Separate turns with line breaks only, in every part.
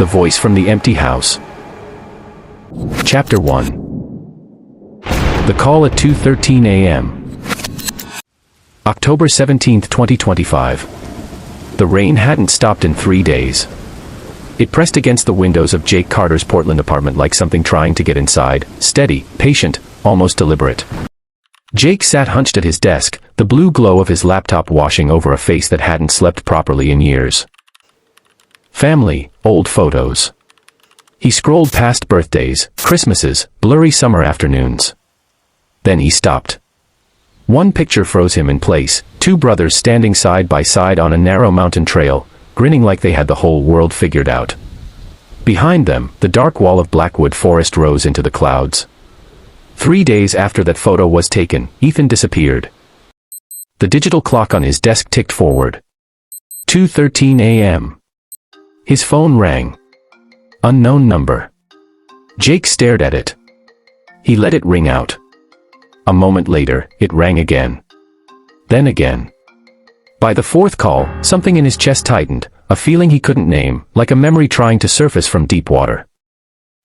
The Voice from the Empty House. Chapter 1. The Call at 2:13 a.m. October 17, 2025. The rain hadn't stopped in 3 days. It pressed against the windows of Jake Carter's Portland apartment like something trying to get inside, steady, patient, almost deliberate. Jake sat hunched at his desk, the blue glow of his laptop washing over a face that hadn't slept properly in years. Family, old photos. He scrolled past birthdays, Christmases, blurry summer afternoons. Then he stopped. One picture froze him in place, two brothers standing side by side on a narrow mountain trail, grinning like they had the whole world figured out. Behind them, the dark wall of Blackwood Forest rose into the clouds. 3 days after that photo was taken, Ethan disappeared. The digital clock on his desk ticked forward. 2:13 a.m. His phone rang. Unknown number. Jake stared at it. He let it ring out. A moment later, it rang again. Then again. By the fourth call, something in his chest tightened, a feeling he couldn't name, like a memory trying to surface from deep water.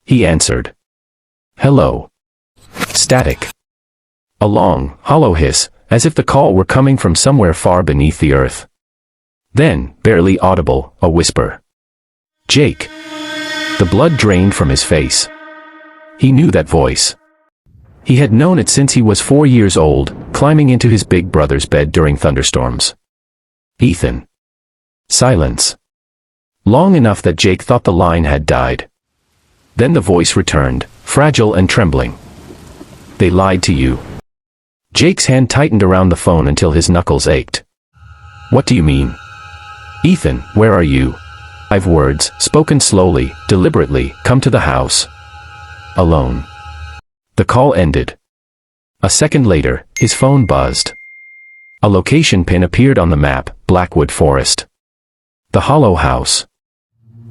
He answered. Hello. Static. A long, hollow hiss, as if the call were coming from somewhere far beneath the earth. Then, barely audible, a whisper. Jake. The blood drained from his face. He knew that voice. He had known it since he was 4 years old, climbing into his big brother's bed during thunderstorms. Ethan. Silence. Long enough that Jake thought the line had died. Then the voice returned, fragile and trembling. They lied to you. Jake's hand tightened around the phone until his knuckles ached. What do you mean? Ethan, where are you? 5 words, spoken slowly, deliberately, come to the house. Alone. The call ended. A second later, his phone buzzed. A location pin appeared on the map, Blackwood Forest. The hollow house.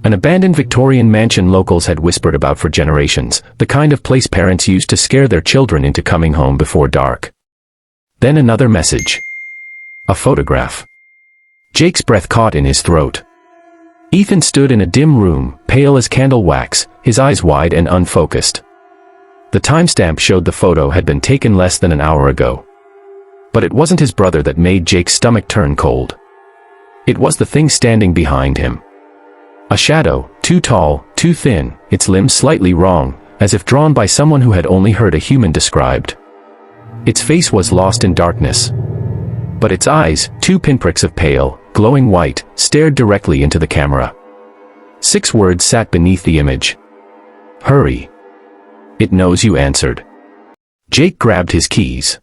An abandoned Victorian mansion locals had whispered about for generations, the kind of place parents used to scare their children into coming home before dark. Then another message. A photograph. Jake's breath caught in his throat. Ethan stood in a dim room, pale as candle wax, his eyes wide and unfocused. The timestamp showed the photo had been taken less than an hour ago. But it wasn't his brother that made Jake's stomach turn cold. It was the thing standing behind him. A shadow, too tall, too thin, its limbs slightly wrong, as if drawn by someone who had only heard a human described. Its face was lost in darkness. But its eyes, 2 pinpricks of pale, glowing white, stared directly into the camera. 6 words sat beneath the image. Hurry. It knows you answered. Jake grabbed his keys.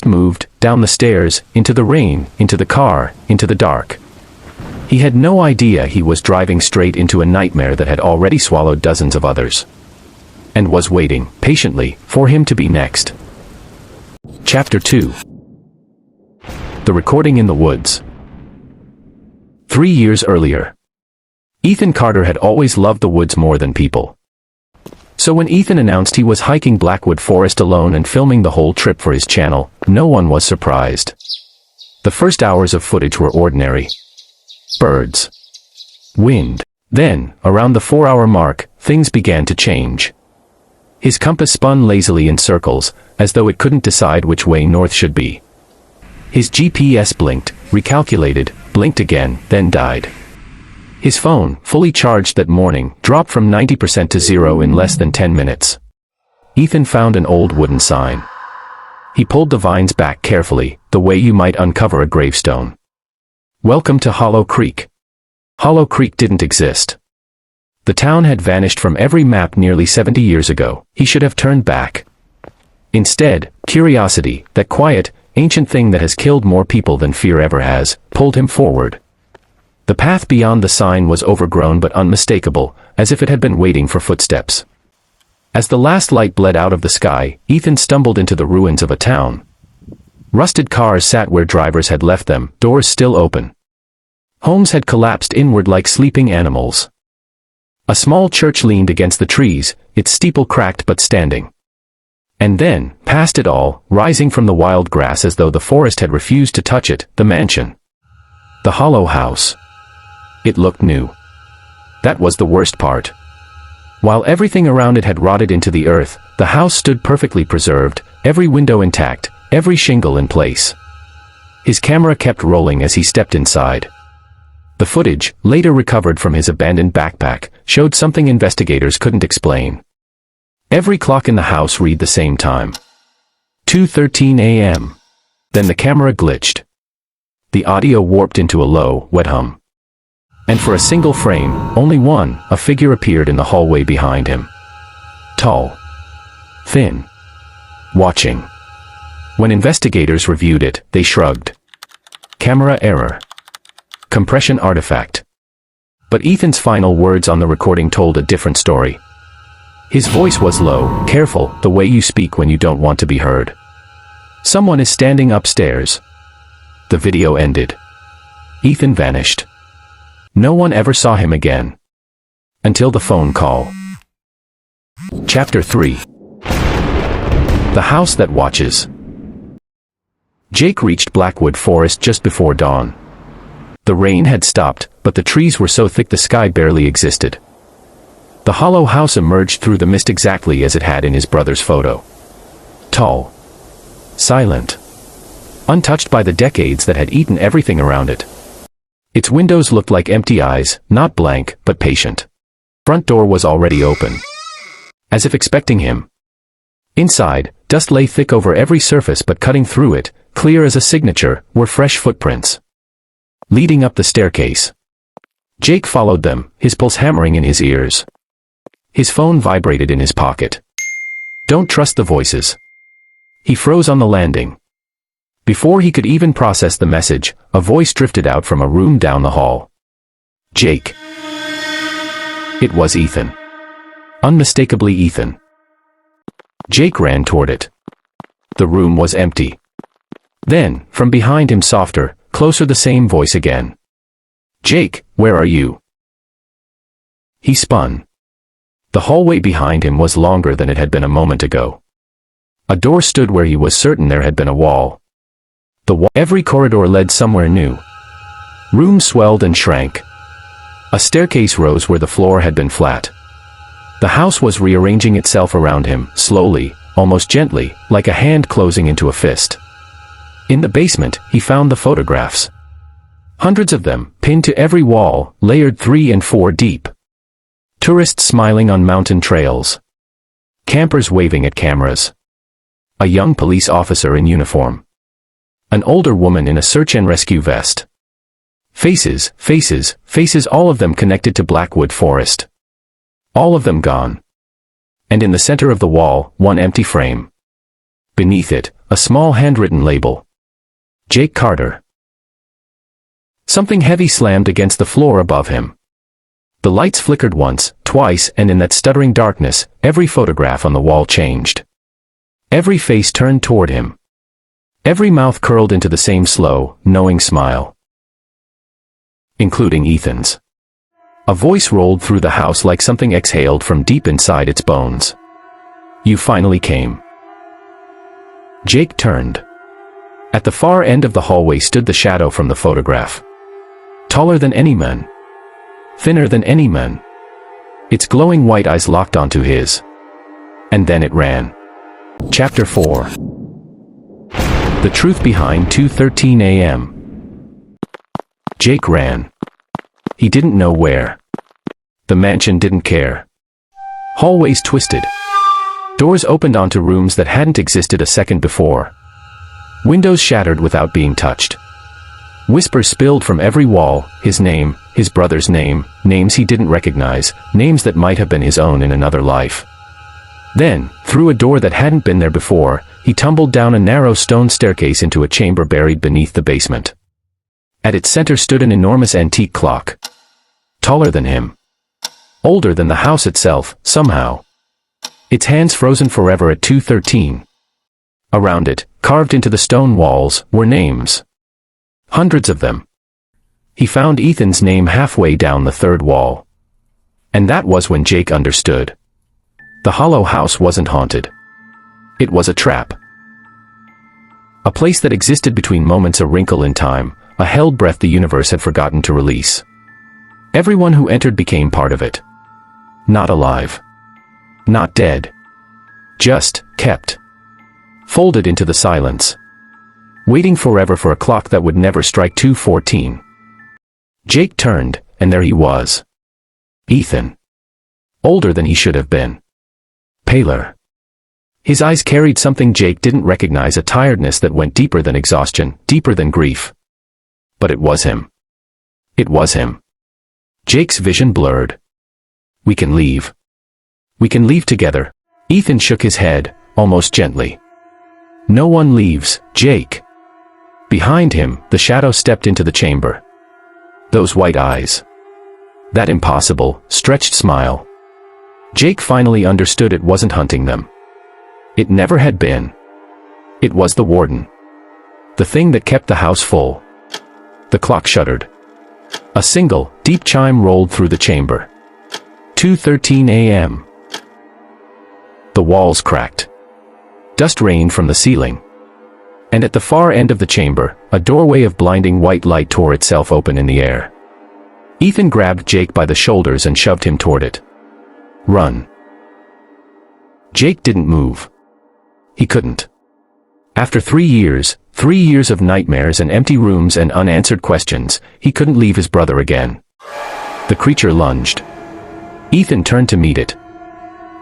Moved, down the stairs, into the rain, into the car, into the dark. He had no idea he was driving straight into a nightmare that had already swallowed dozens of others. And was waiting, patiently, for him to be next. Chapter 2. The recording in the woods. 3 years earlier. Ethan Carter had always loved the woods more than people. So when Ethan announced he was hiking Blackwood Forest alone and filming the whole trip for his channel, no one was surprised. The first hours of footage were ordinary. Birds. Wind. Then, around the 4-hour mark, things began to change. His compass spun lazily in circles, as though it couldn't decide which way north should be. His GPS blinked, recalculated, blinked again, then died. His phone, fully charged that morning, dropped from 90% to 0 in less than 10 minutes. Ethan found an old wooden sign. He pulled the vines back carefully, the way you might uncover a gravestone. Welcome to Hollow Creek. Hollow Creek didn't exist. The town had vanished from every map nearly 70 years ago. He should have turned back. Instead, curiosity, that quiet, ancient thing that has killed more people than fear ever has, pulled him forward. The path beyond the sign was overgrown but unmistakable, as if it had been waiting for footsteps. As the last light bled out of the sky, Ethan stumbled into the ruins of a town. Rusted cars sat where drivers had left them, doors still open. Homes had collapsed inward like sleeping animals. A small church leaned against the trees, its steeple cracked but standing. And then, past it all, rising from the wild grass as though the forest had refused to touch it, the mansion. The hollow house. It looked new. That was the worst part. While everything around it had rotted into the earth, the house stood perfectly preserved, every window intact, every shingle in place. His camera kept rolling as he stepped inside. The footage, later recovered from his abandoned backpack, showed something investigators couldn't explain. Every clock in the house read the same time. 2:13 a.m. Then the camera glitched. The audio warped into a low, wet hum. And for a single frame, only one, a figure appeared in the hallway behind him. Tall. Thin. Watching. When investigators reviewed it, they shrugged. Camera error. Compression artifact. But Ethan's final words on the recording told a different story. His voice was low, careful, the way you speak when you don't want to be heard. Someone is standing upstairs. The video ended. Ethan vanished. No one ever saw him again. Until the phone call. Chapter 3. The House That Watches. Jake reached Blackwood Forest just before dawn. The rain had stopped, but the trees were so thick the sky barely existed. The hollow house emerged through the mist exactly as it had in his brother's photo. Tall. Silent. Untouched by the decades that had eaten everything around it. Its windows looked like empty eyes, not blank, but patient. Front door was already open. As if expecting him. Inside, dust lay thick over every surface, but cutting through it, clear as a signature, were fresh footprints. Leading up the staircase. Jake followed them, his pulse hammering in his ears. His phone vibrated in his pocket. Don't trust the voices. He froze on the landing. Before he could even process the message, a voice drifted out from a room down the hall. Jake. It was Ethan. Unmistakably Ethan. Jake ran toward it. The room was empty. Then, from behind him softer, closer, the same voice again. Jake, where are you? He spun. The hallway behind him was longer than it had been a moment ago. A door stood where he was certain there had been a wall. Every corridor led somewhere new. Rooms swelled and shrank. A staircase rose where the floor had been flat. The house was rearranging itself around him, slowly, almost gently, like a hand closing into a fist. In the basement, he found the photographs. Hundreds of them, pinned to every wall, layered 3 and 4 deep. Tourists smiling on mountain trails. Campers waving at cameras. A young police officer in uniform. An older woman in a search and rescue vest. Faces, faces, faces, all of them connected to Blackwood Forest. All of them gone. And in the center of the wall, one empty frame. Beneath it, a small handwritten label. Jake Carter. Something heavy slammed against the floor above him. The lights flickered once, twice, and in that stuttering darkness, every photograph on the wall changed. Every face turned toward him. Every mouth curled into the same slow, knowing smile. Including Ethan's. A voice rolled through the house like something exhaled from deep inside its bones. You finally came. Jake turned. At the far end of the hallway stood the shadow from the photograph. Taller than any man. Thinner than any man. Its glowing white eyes locked onto his. And then it ran. Chapter 4. The truth behind 2:13 a.m. Jake ran. He didn't know where. The mansion didn't care. Hallways twisted. Doors opened onto rooms that hadn't existed a second before. Windows shattered without being touched. Whispers spilled from every wall, his name, his brother's name, names he didn't recognize, names that might have been his own in another life. Then, through a door that hadn't been there before, he tumbled down a narrow stone staircase into a chamber buried beneath the basement. At its center stood an enormous antique clock. Taller than him. Older than the house itself, somehow. Its hands frozen forever at 2:13. Around it, carved into the stone walls, were names. Hundreds of them. He found Ethan's name halfway down the third wall. And that was when Jake understood. The hollow house wasn't haunted. It was a trap. A place that existed between moments, a wrinkle in time, a held breath the universe had forgotten to release. Everyone who entered became part of it. Not alive. Not dead. Just kept. Folded into the silence. Waiting forever for a clock that would never strike 2:14. Jake turned, and there he was. Ethan. Older than he should have been. Paler. His eyes carried something Jake didn't recognize, a tiredness that went deeper than exhaustion, deeper than grief. But it was him. It was him. Jake's vision blurred. We can leave. We can leave together. Ethan shook his head, almost gently. No one leaves, Jake. Behind him, the shadow stepped into the chamber. Those white eyes. That impossible, stretched smile. Jake finally understood it wasn't hunting them. It never had been. It was the warden. The thing that kept the house full. The clock shuddered. A single, deep chime rolled through the chamber. 2:13 a.m. The walls cracked. Dust rained from the ceiling. And at the far end of the chamber, a doorway of blinding white light tore itself open in the air. Ethan grabbed Jake by the shoulders and shoved him toward it. Run. Jake didn't move. He couldn't. After 3 years of nightmares and empty rooms and unanswered questions, he couldn't leave his brother again. The creature lunged. Ethan turned to meet it.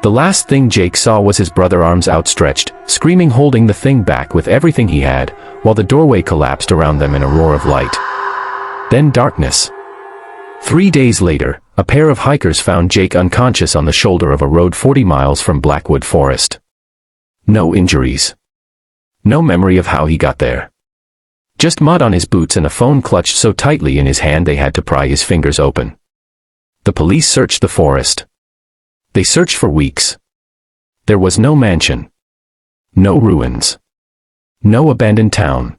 The last thing Jake saw was his brother, arms outstretched, screaming, holding the thing back with everything he had, while the doorway collapsed around them in a roar of light. Then darkness. 3 days later, a pair of hikers found Jake unconscious on the shoulder of a road 40 miles from Blackwood Forest. No injuries. No memory of how he got there. Just mud on his boots and a phone clutched so tightly in his hand they had to pry his fingers open. The police searched the forest. They searched for weeks. There was no mansion. No ruins. No abandoned town.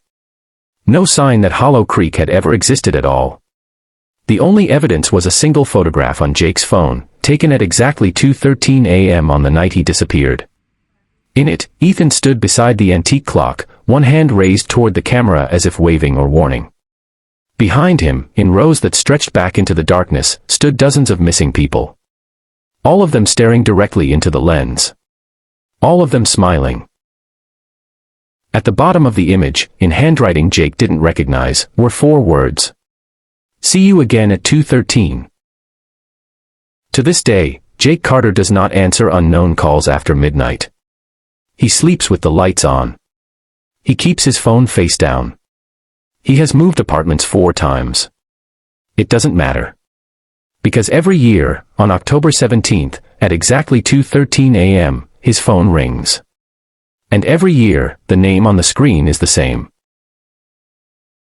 No sign that Hollow Creek had ever existed at all. The only evidence was a single photograph on Jake's phone, taken at exactly 2:13 a.m. on the night he disappeared. In it, Ethan stood beside the antique clock, one hand raised toward the camera as if waving or warning. Behind him, in rows that stretched back into the darkness, stood dozens of missing people. All of them staring directly into the lens. All of them smiling. At the bottom of the image, in handwriting Jake didn't recognize, were 4 words. See you again at 2:13. To this day, Jake Carter does not answer unknown calls after midnight. He sleeps with the lights on. He keeps his phone face down. He has moved apartments 4 times. It doesn't matter. Because every year, on October 17th, at exactly 2:13 a.m., his phone rings. And every year, the name on the screen is the same.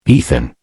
Ethan.